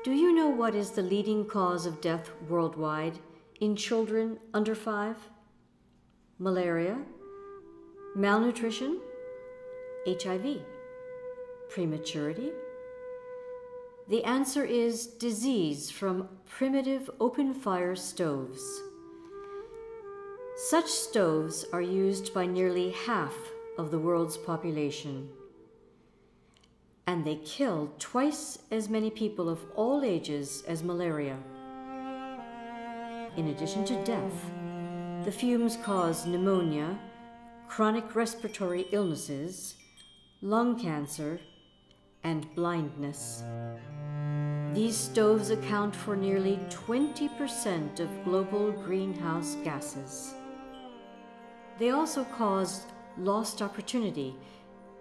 Do you know what is the leading cause of death worldwide in children under 5? Malaria, malnutrition, HIV, prematurity? The answer is disease from primitive open-fire stoves. Such stoves are used by nearly half of the world's population, and they kill twice as many people of all ages as malaria. In addition to death, the fumes cause pneumonia, chronic respiratory illnesses, lung cancer, and blindness. These stoves account for nearly 20% of global greenhouse gases. They also cause lost opportunity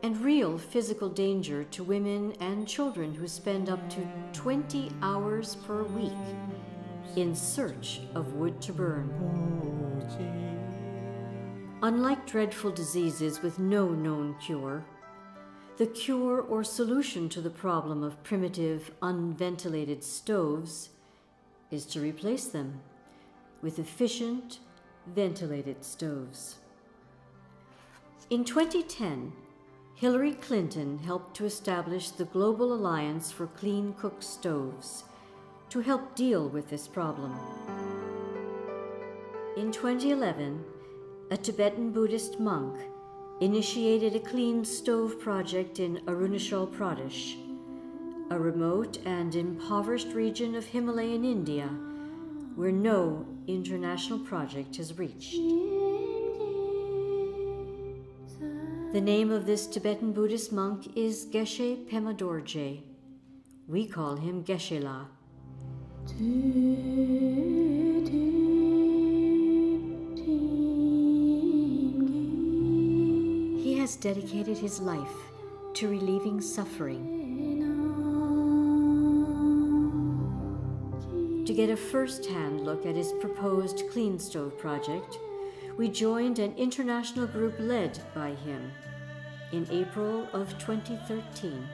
and real physical danger to women and children who spend up to 20 hours per week in search of wood to burn. Unlike dreadful diseases with no known cure, the cure or solution to the problem of primitive, unventilated stoves is to replace them with efficient, ventilated stoves. In 2010, Hillary Clinton helped to establish the Global Alliance for Clean Cook Stoves to help deal with this problem. In 2011, a Tibetan Buddhist monk initiated a clean stove project in Arunachal Pradesh, a remote and impoverished region of Himalayan India where no international project has reached. The name of this Tibetan Buddhist monk is Geshe Pema Dorjee. We call him Geshe-la. He has dedicated his life to relieving suffering. To get a first-hand look at his proposed clean stove project, we joined an international group led by him in April of 2013.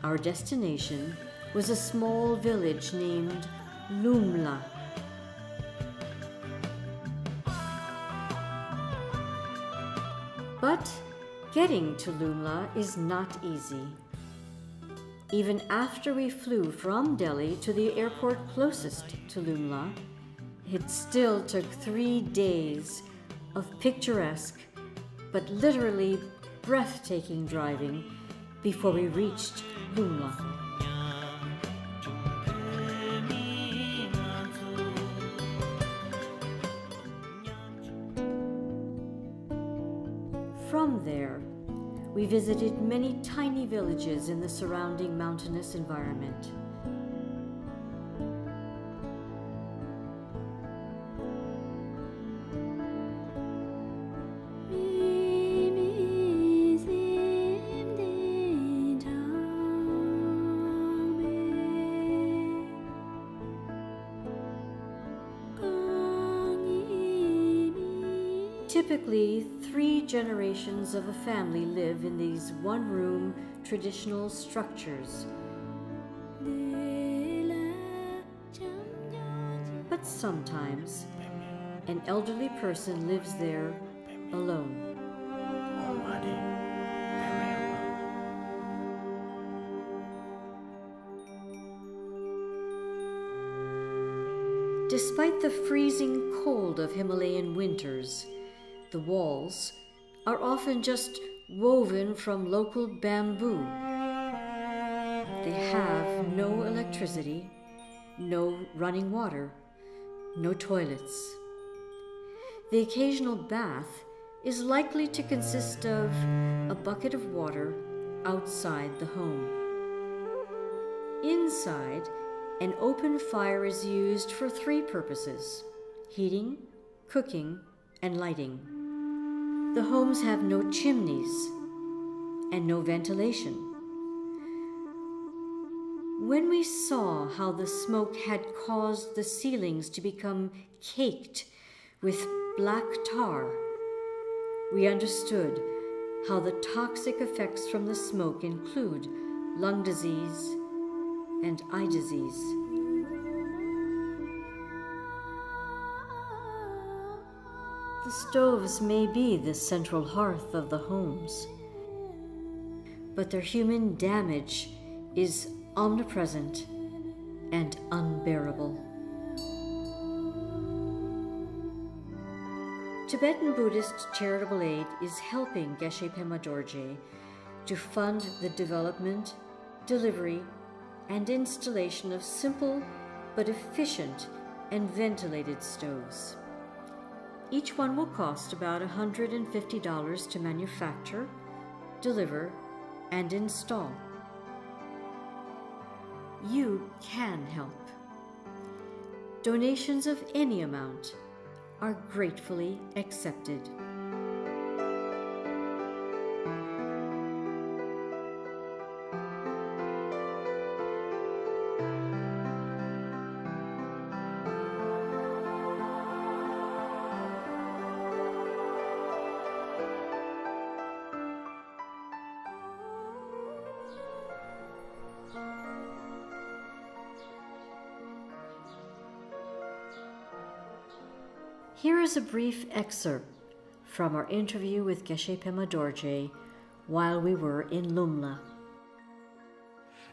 Our destination was a small village named Lumla. But getting to Lumla is not easy. Even after we flew from Delhi to the airport closest to Lumla, it still took 3 days of picturesque but literally breathtaking driving before we reached Lumla. From there, we visited many tiny villages in the surrounding mountainous environment. Typically, 3 generations of a family live in these one-room traditional structures. But sometimes, an elderly person lives there alone. Despite the freezing cold of Himalayan winters, the walls are often just woven from local bamboo. They have no electricity, no running water, no toilets. The occasional bath is likely to consist of a bucket of water outside the home. Inside, an open fire is used for 3 purposes: heating, cooking, and lighting. The homes have no chimneys and no ventilation. When we saw how the smoke had caused the ceilings to become caked with black tar, we understood how the toxic effects from the smoke include lung disease, and eye disease. The stoves may be the central hearth of the homes, but their human damage is omnipresent and unbearable. Tibetan Buddhist Charitable Aid is helping Geshe Pema Dorjee to fund the development, delivery, and installation of simple but efficient and ventilated stoves. Each one will cost about $150 to manufacture, deliver, and install. You can help. Donations of any amount are gratefully accepted. Here is a brief excerpt from our interview with Geshe Pema Dorjee while we were in Lumla.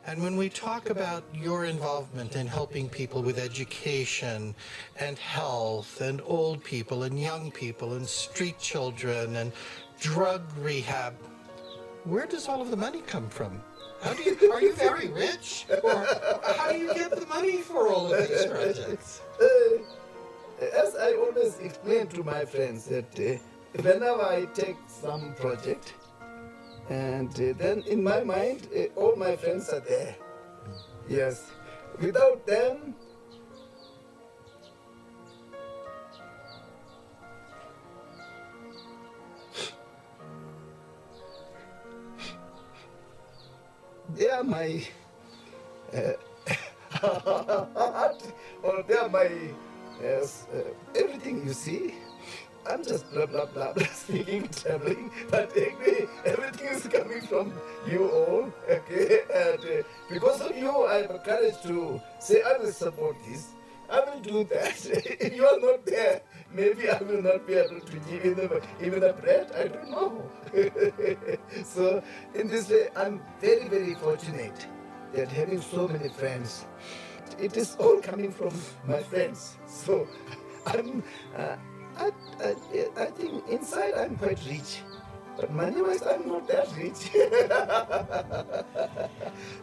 And when we talk about your involvement in helping people with education and health and old people and young people and street children and drug rehab, where does all of the money come from? Are you very rich? Or how do you get the money for all of these projects? As I always explain to my friends that whenever I take some project, and then in my mind, all my friends are there. Yes. Without them, they are my heart, or they are my everything you see. I'm just blah blah blah, blah speaking, traveling, but anyway, everything is coming from you all, okay? And because of you, I have the courage to say, I will support this, I will do that. If you are not there, maybe I will not be able to give even a bread, I don't know. So in this way, I'm very, very fortunate that having so many friends. It is all coming from my friends. So I think inside I'm quite rich, but money-wise I'm not that rich.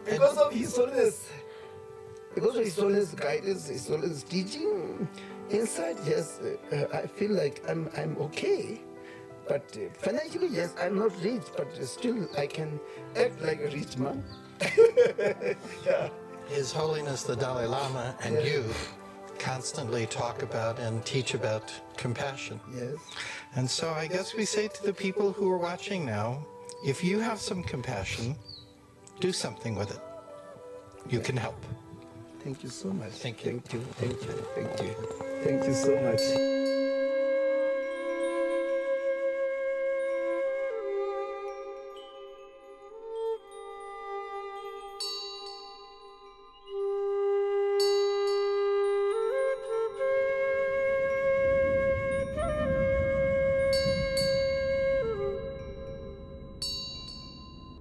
Because of His Holiness guidance, His Holiness teaching, inside, yes, I feel like I'm okay. But financially, yes, I'm not rich, but still I can act like a rich man. Yeah. His Holiness the Dalai Lama and you constantly talk about and teach about compassion. Yes. And so I guess we say to the people who are watching now, if you have some compassion, do something with it. You can help. Thank you so much. Thank you. Thank you. Thank you. Thank you. Thank you so much.